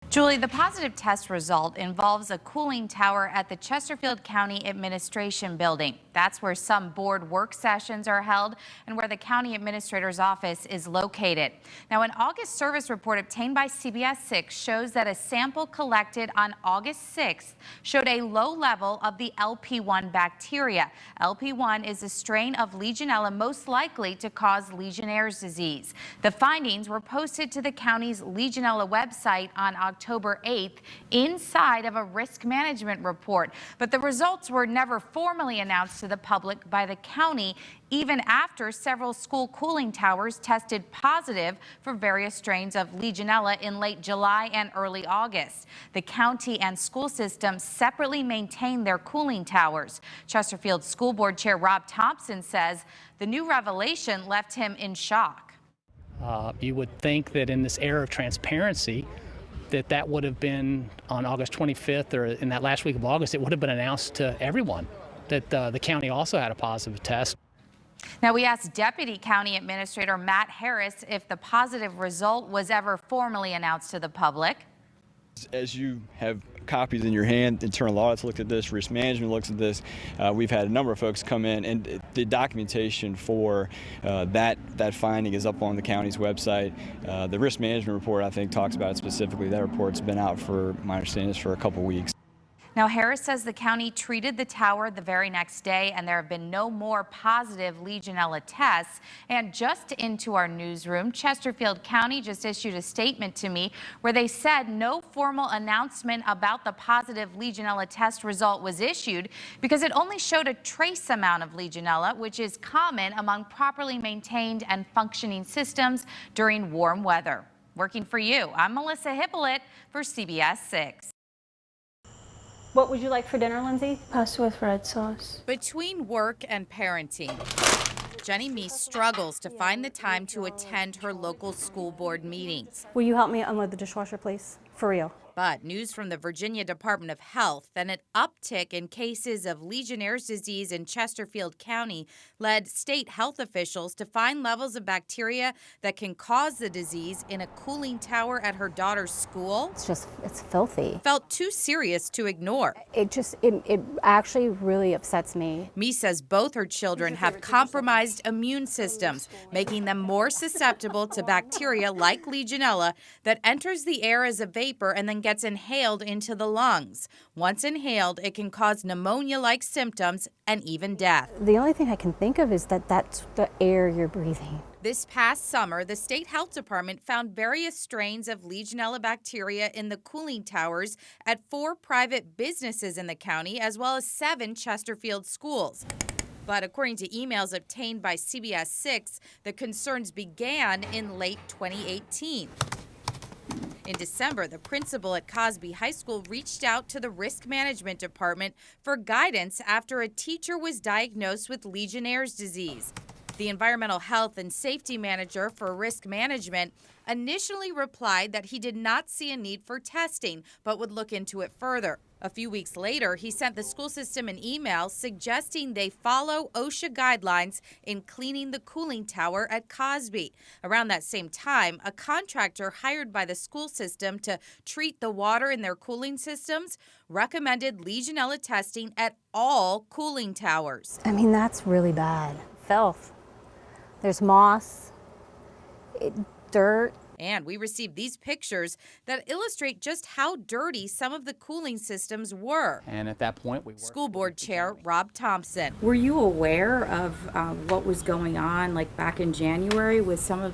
Julie, the positive test result involves a cooling tower at the Chesterfield County Administration Building. That's where some board work sessions are held and where the county administrator's office is located. Now, an August service report obtained by CBS 6 shows that a sample collected on August 6th showed a low level of the LP1 bacteria. LP1 is a strain of Legionella most likely to cause Legionnaires disease. The findings were posted to the county's Legionella website on October 8th inside of a risk management report, but the results were never formally announced to the public by the county, even after several school cooling towers tested positive for various strains of Legionella in late July and early August. The county and school systems separately maintain their cooling towers. Chesterfield School Board Chair Rob Thompson says the new revelation left him in shock. You would think that in this era of transparency, that would have been on August 25th or in that last week of August, it would have been announced to everyone that the county also had a positive test. Now, we asked Deputy County Administrator Matt Harris if the positive result was ever formally announced to the public. As you have copies in your hand, internal audits looked at this, risk management looks at this. We've had a number of folks come in, and the documentation for that finding is up on the county's website. The risk management report, I think, talks about it specifically. That report's been out, for my understanding, for a couple weeks. Now, Harris says the county treated the tower the very next day, and there have been no more positive Legionella tests. And just into our newsroom, Chesterfield County just issued a statement to me where they said no formal announcement about the positive Legionella test result was issued because it only showed a trace amount of Legionella, which is common among properly maintained and functioning systems during warm weather. Working for you, I'm Melissa Hippolyte for CBS 6. What would you like for dinner, Lindsay? Pasta with red sauce. Between work and parenting, Jenny Meese struggles to find the time to attend her local school board meetings. Will you help me unload the dishwasher, please? For real. But news from the Virginia Department of Health that an uptick in cases of Legionnaires disease in Chesterfield County led state health officials to find levels of bacteria that can cause the disease in a cooling tower at her daughter's school. It's filthy. Felt too serious to ignore. It actually really upsets me. Meese says both her children have compromised immune systems, making them more susceptible to bacteria like Legionella that enters the air as a vapor and then gets inhaled into the lungs. Once inhaled, it can cause pneumonia-like symptoms and even death. The only thing I can think of is that that's the air you're breathing. This past summer, the state health department found various strains of Legionella bacteria in the cooling towers at 4 private businesses in the county, as well as 7 Chesterfield schools. But according to emails obtained by CBS 6, the concerns began in late 2018. In December, the principal at Cosby High School reached out to the risk management department for guidance after a teacher was diagnosed with Legionnaires disease. The environmental health and safety manager for risk management initially replied that he did not see a need for testing, but would look into it further. A few weeks later, he sent the school system an email suggesting they follow OSHA guidelines in cleaning the cooling tower at Cosby. Around that same time, a contractor hired by the school system to treat the water in their cooling systems recommended Legionella testing at all cooling towers. I mean, that's really bad. Filth. There's moss, dirt. And we received these pictures that illustrate just how dirty some of the cooling systems were. And at that point, School Board Chair Rob Thompson. Were you aware of what was going on, like back in January, with some of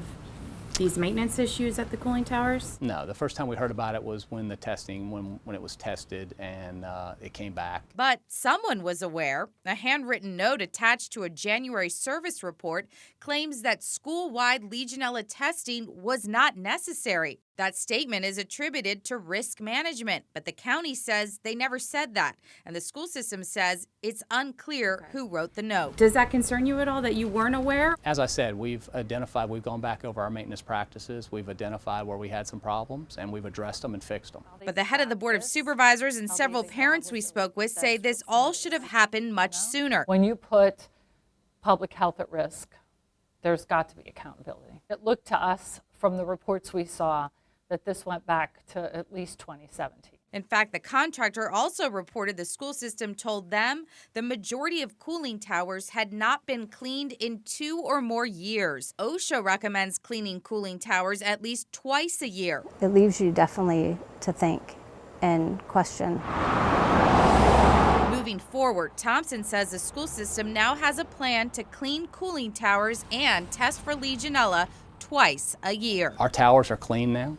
these maintenance issues at the cooling towers? No, the first time we heard about it was when the testing, when it was tested and it came back. But someone was aware. A handwritten note attached to a January service report claims that school-wide Legionella testing was not necessary. That statement is attributed to risk management, but the county says they never said that, and the school system says it's unclear who wrote the note. Does that concern you at all that you weren't aware? As I said, we've gone back over our maintenance practices, we've identified where we had some problems, and we've addressed them and fixed them. But the head of the Board of Supervisors and several parents we spoke with say this all should have happened much sooner. When you put public health at risk, there's got to be accountability. It looked to us from the reports we saw that this went back to at least 2017. In fact, the contractor also reported the school system told them the majority of cooling towers had not been cleaned in 2 or more years. OSHA recommends cleaning cooling towers at least twice a year. It leaves you definitely to think and question. Moving forward, Thompson says the school system now has a plan to clean cooling towers and test for Legionella twice a year. Our towers are clean now.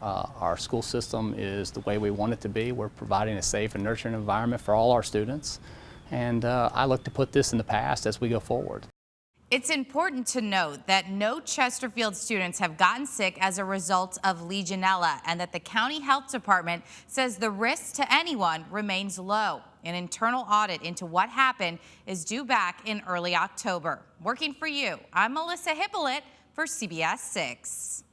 Our school system is the way we want it to be. We're providing a safe and nurturing environment for all our students. And I look to put this in the past as we go forward. It's important to note that no Chesterfield students have gotten sick as a result of Legionella, and that the county health department says the risk to anyone remains low. An internal audit into what happened is due back in early October. Working for you, I'm Melissa Hippolyte for CBS 6.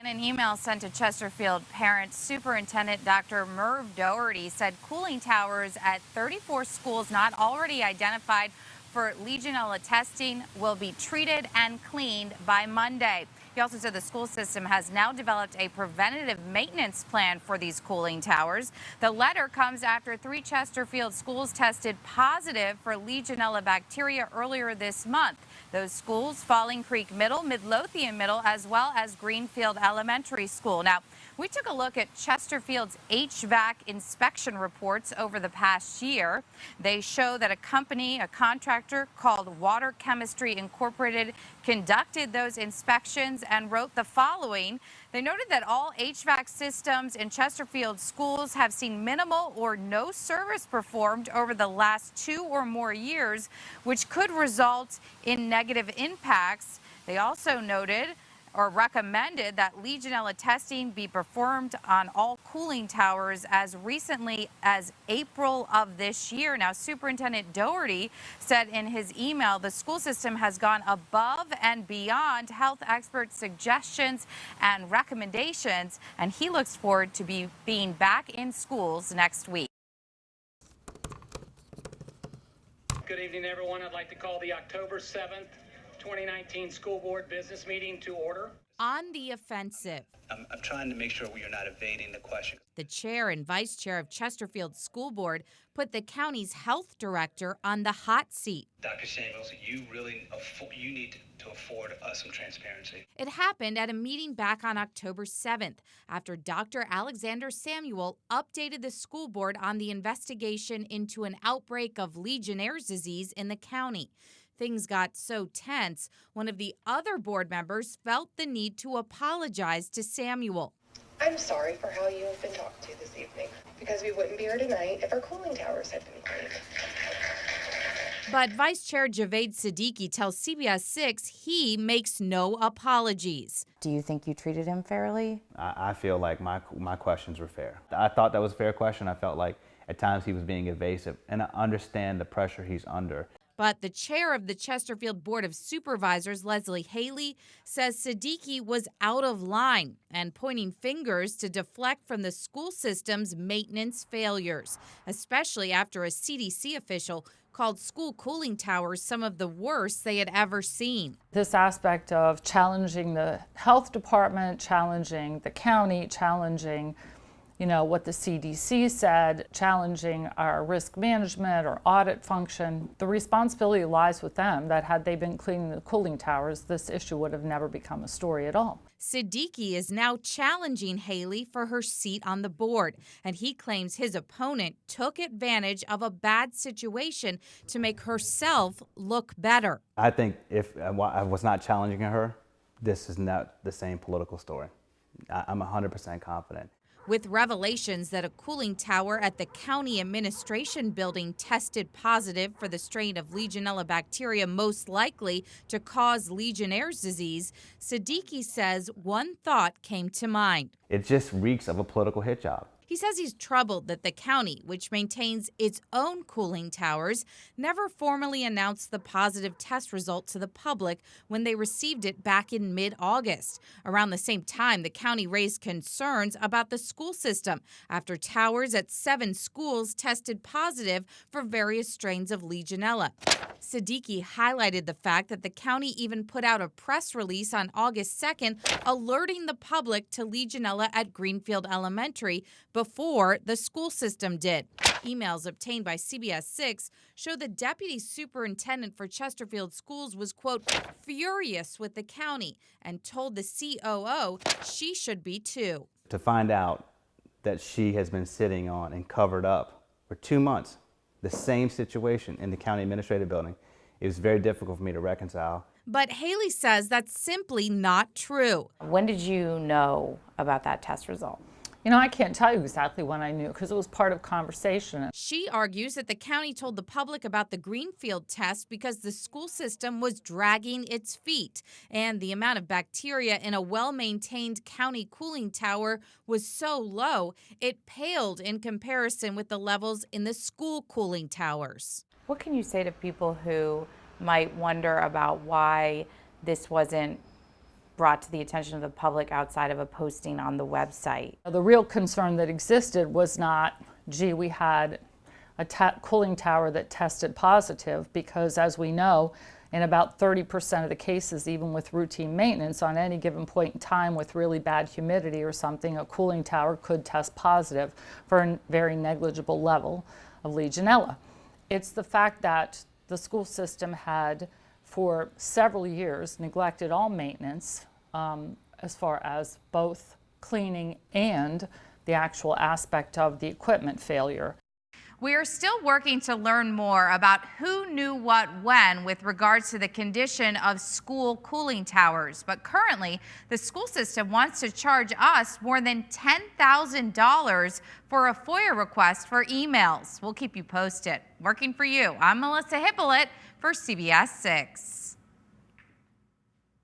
In an email sent to Chesterfield parents, Superintendent Dr. Merv Doherty said cooling towers at 34 schools not already identified for Legionella testing will be treated and cleaned by Monday. He also said the school system has now developed a preventative maintenance plan for these cooling towers. The letter comes after 3 Chesterfield schools tested positive for Legionella bacteria earlier this month. Those schools, Falling Creek Middle, Midlothian Middle, as well as Greenfield Elementary School. Now, we took a look at Chesterfield's HVAC inspection reports over the past year. They show that a contractor called Water Chemistry Incorporated conducted those inspections and wrote the following. They noted that all HVAC systems in Chesterfield schools have seen minimal or no service performed over the last 2 or more years, which could result in negative impacts. They also noted or recommended that Legionella testing be performed on all cooling towers as recently as April of this year. Now, Superintendent Doherty said in his email the school system has gone above and beyond health experts' suggestions and recommendations, and he looks forward to being back in schools next week. Good evening, everyone. I'd like to call the October 7th, 2019 school board business meeting to order. On the offensive. I'm trying to make sure we are not evading the question. The chair and vice chair of Chesterfield School Board put the county's health director on the hot seat. Dr. Samuels, you need to afford us some transparency. It happened at a meeting back on October 7th after Dr. Alexander Samuel updated the school board on the investigation into an outbreak of Legionnaires Disease in the county. Things got so tense, one of the other board members felt the need to apologize to Samuel. I'm sorry for how you have been talked to this evening, because we wouldn't be here tonight if our cooling towers had been cleaned. But Vice Chair Javed Siddiqui tells CBS 6 he makes no apologies. Do you think you treated him fairly? I feel like my questions were fair. I thought that was a fair question. I felt like at times he was being evasive, and I understand the pressure he's under. But the chair of the Chesterfield Board of Supervisors, Leslie Haley, says Siddiqui was out of line and pointing fingers to deflect from the school system's maintenance failures, especially after a CDC official called school cooling towers some of the worst they had ever seen. This aspect of challenging the health department, challenging the county, challenging what the CDC said, challenging our risk management or audit function. The responsibility lies with them, that had they been cleaning the cooling towers, this issue would have never become a story at all. Siddiqui is now challenging Haley for her seat on the board, and he claims his opponent took advantage of a bad situation to make herself look better. I think if I was not challenging her, this is not the same political story. I'm 100% confident. With revelations that a cooling tower at the county administration building tested positive for the strain of Legionella bacteria most likely to cause Legionnaires disease, Siddiqui says one thought came to mind. It just reeks of a political hit job. He says he's troubled that the county, which maintains its own cooling towers, never formally announced the positive test result to the public when they received it back in mid-August. Around the same time, the county raised concerns about the school system after towers at 7 schools tested positive for various strains of Legionella. Siddiqui highlighted the fact that the county even put out a press release on August 2nd alerting the public to Legionella at Greenfield Elementary before the school system did. Emails obtained by CBS 6 show the deputy superintendent for Chesterfield Schools was, quote, furious with the county and told the COO she should be too. To find out that she has been sitting on and covered up for 2 months the same situation in the county administrative building, it was very difficult for me to reconcile. But Haley says that's simply not true. When did you know about that test result? You know, I can't tell you exactly when I knew because it was part of conversation. She argues that the county told the public about the Greenfield test because the school system was dragging its feet, and the amount of bacteria in a well-maintained county cooling tower was so low, it paled in comparison with the levels in the school cooling towers. What can you say to people who might wonder about why this wasn't brought to the attention of the public outside of a posting on the website? The real concern that existed was not, gee, we had a cooling tower that tested positive, because as we know, in about 30% of the cases, even with routine maintenance, on any given point in time with really bad humidity or something, a cooling tower could test positive for a very negligible level of Legionella. It's the fact that the school system had for several years neglected all maintenance as far as both cleaning and the actual aspect of the equipment failure. We are still working to learn more about who knew what when with regards to the condition of school cooling towers. But currently, the school system wants to charge us more than $10,000 for a FOIA request for emails. We'll keep you posted. Working for you, I'm Melissa Hippolyte for CBS 6.